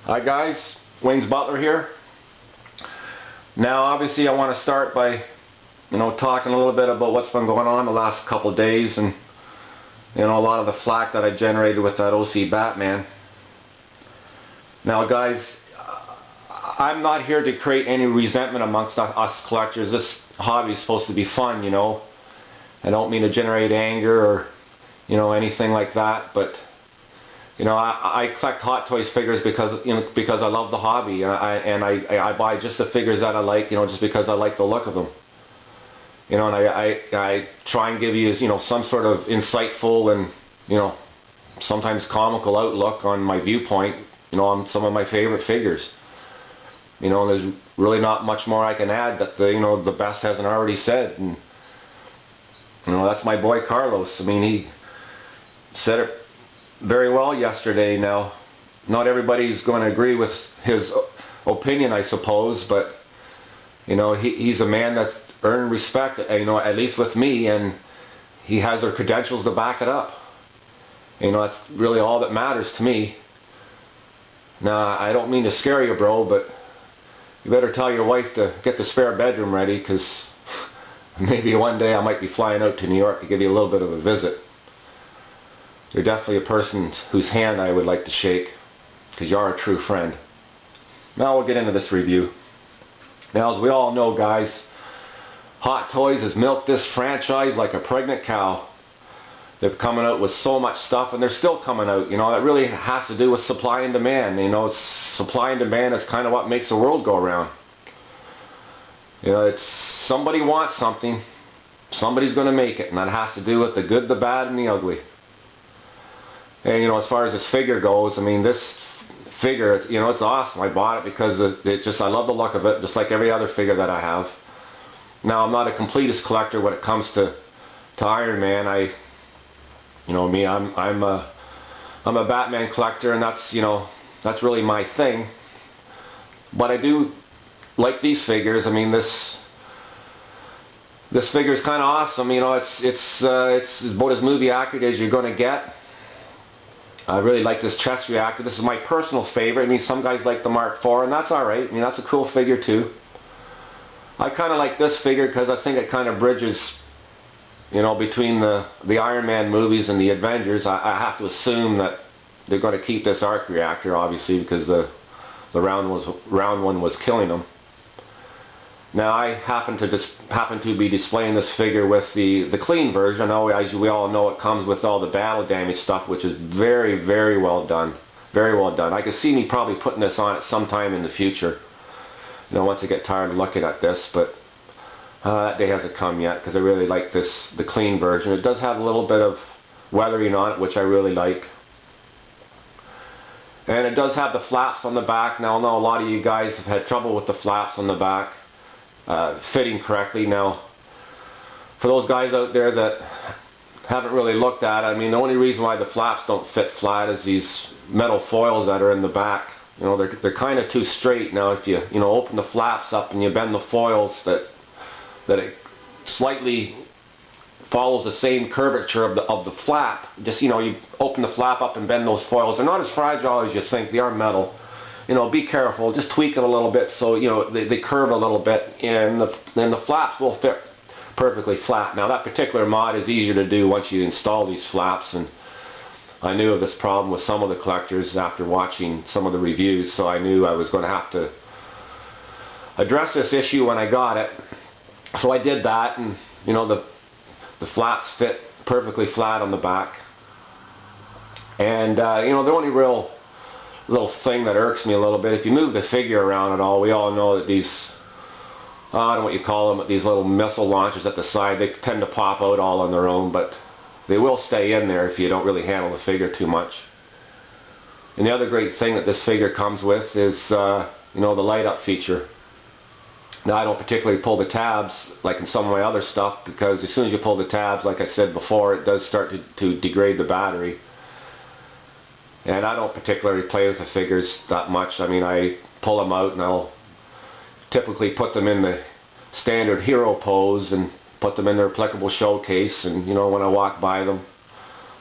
Hi guys, Wayne's Butler here. Now obviously I want to start by talking a little bit about what's been going on the last couple of days, and a lot of the flack that I generated with that OC Batman. Now guys, I'm not here to create any resentment amongst us collectors. This hobby is supposed to be fun, I don't mean to generate anger or anything like that, but I collect Hot Toys figures because I love the hobby, and I buy just the figures that I like, just because I like the look of them. And I try and give you some sort of insightful and sometimes comical outlook on my viewpoint, on some of my favorite figures. There's really not much more I can add that the best hasn't already said, and that's my boy Carlos. I mean, he said it very well yesterday. Now, not everybody's going to agree with his opinion, I suppose, but he's a man that's earned respect, at least with me, and he has the credentials to back it up. That's really all that matters to me. Now, I don't mean to scare you, bro, but you better tell your wife to get the spare bedroom ready, because maybe one day I might be flying out to New York to give you a little bit of a visit. You're definitely a person whose hand I would like to shake, because you are a true friend. Now we'll get into this review. Now, as we all know, guys, Hot Toys has milked this franchise like a pregnant cow. They're coming out with so much stuff, and they're still coming out. That really has to do with supply and demand. Supply and demand is kind of what makes the world go around. It's somebody wants something, somebody's going to make it, and that has to do with the good, the bad, and the ugly. And as far as this figure goes, I mean, this figure, it's awesome. I bought it because I love the look of it, just like every other figure that I have. Now, I'm not a completist collector when it comes to Iron Man. I'm a Batman collector, and that's really my thing. But I do like these figures. I mean, this figure is kind of awesome. It's about as movie accurate as you're going to get. I really like this chest reactor. This is my personal favorite. I mean, some guys like the Mark IV, and that's alright. I mean, that's a cool figure too. I kind of like this figure because I think it kind of bridges, between the Iron Man movies and the Avengers. I have to assume that they're going to keep this arc reactor, obviously, because the round one was killing them. Now, I happen to be displaying this figure with the clean version. As we all know, it comes with all the battle damage stuff, which is very, very well done. Very well done. I could see me probably putting this on at some time in the future, once I get tired of looking at this, but that day hasn't come yet, because I really like the clean version. It does have a little bit of weathering on it, which I really like. And it does have the flaps on the back. Now, I know a lot of you guys have had trouble with the flaps on the back fitting correctly. Now, for those guys out there that haven't really looked at it, I mean, the only reason why the flaps don't fit flat is these metal foils that are in the back. They're kind of too straight. Now, if you open the flaps up and you bend the foils, that it slightly follows the same curvature of the flap. Just you open the flap up and bend those foils. They're not as fragile as you think. They are metal. Be careful. Just tweak it a little bit so they curve a little bit, and then the flaps will fit perfectly flat. Now, that particular mod is easier to do once you install these flaps, and I knew of this problem with some of the collectors after watching some of the reviews, so I knew I was going to have to address this issue when I got it. So I did that, and the flaps fit perfectly flat on the back. And the only real little thing that irks me a little bit, if you move the figure around at all, we all know that these, I don't know what you call them, but these little missile launchers at the side, they tend to pop out all on their own, but they will stay in there if you don't really handle the figure too much. And the other great thing that this figure comes with is the light up feature. Now, I don't particularly pull the tabs like in some of my other stuff, because as soon as you pull the tabs, like I said before, it does start to degrade the battery. And I don't particularly play with the figures that much. I mean, I pull them out and I'll typically put them in the standard hero pose and put them in their applicable showcase, and when I walk by them,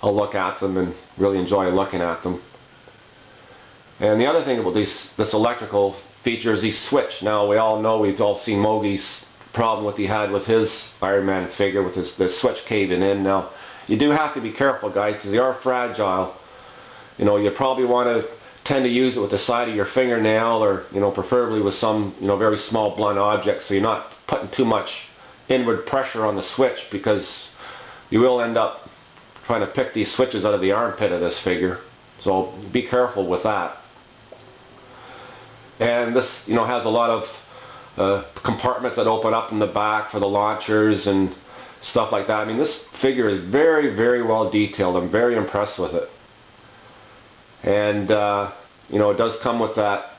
I'll look at them and really enjoy looking at them. And the other thing about this electrical feature is the switch. Now we all know, we've all seen Mogi's problem what he had with his Iron Man figure with the switch caving in. Now you do have to be careful, guys, because they are fragile. You know, you probably want to tend to use it with the side of your fingernail, or preferably with some very small blunt object, so you're not putting too much inward pressure on the switch, because you will end up trying to pick these switches out of the armpit of this figure. So be careful with that. And this has a lot of compartments that open up in the back for the launchers and stuff like that. I mean, this figure is very, very well detailed. I'm very impressed with it. And it does come with that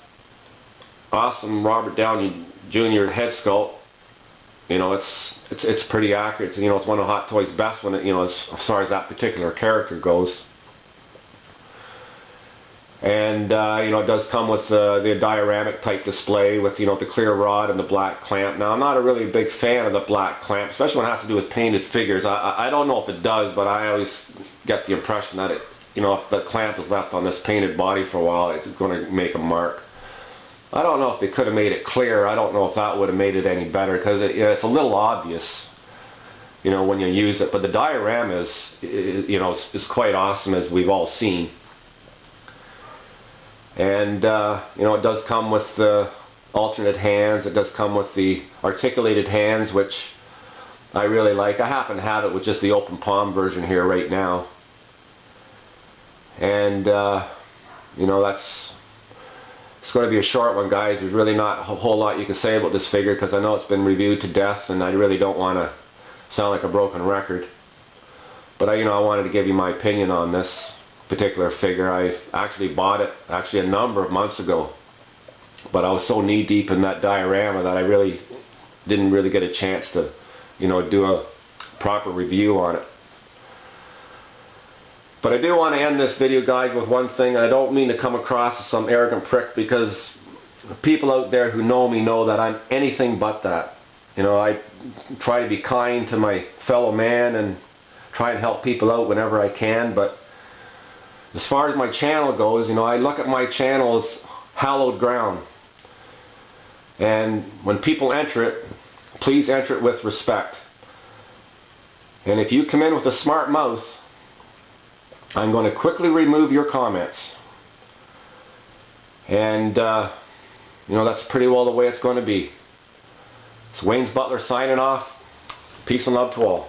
awesome Robert Downey Jr. head sculpt. It's pretty accurate. It's one of Hot Toys' best when as far as that particular character goes. And it does come with the dioramic type display with the clear rod and the black clamp. Now I'm not a really big fan of the black clamp, especially when it has to do with painted figures. I don't know if it does, but I always get the impression that if the clamp is left on this painted body for a while, it's going to make a mark. I don't know if they could have made it clear. I don't know if that would have made it any better, because it's a little obvious when you use it. But the diorama is quite awesome, as we've all seen. And it does come with the alternate hands. It does come with the articulated hands, which I really like. I happen to have it with just the open palm version here right now. And it's going to be a short one, guys. There's really not a whole lot you can say about this figure, because I know it's been reviewed to death, and I really don't want to sound like a broken record. But I wanted to give you my opinion on this particular figure. I actually bought it a number of months ago, but I was so knee deep in that diorama that I didn't really get a chance to do a proper review on it. But I do want to end this video, guys, with one thing, and I don't mean to come across as some arrogant prick, because people out there who know me know that I'm anything but that. I try to be kind to my fellow man and try and help people out whenever I can, but as far as my channel goes, I look at my channel as hallowed ground. And when people enter it, please enter it with respect. And if you come in with a smart mouth, I'm going to quickly remove your comments. And that's pretty well the way it's going to be. It's Wayne's Butler signing off. Peace and love to all.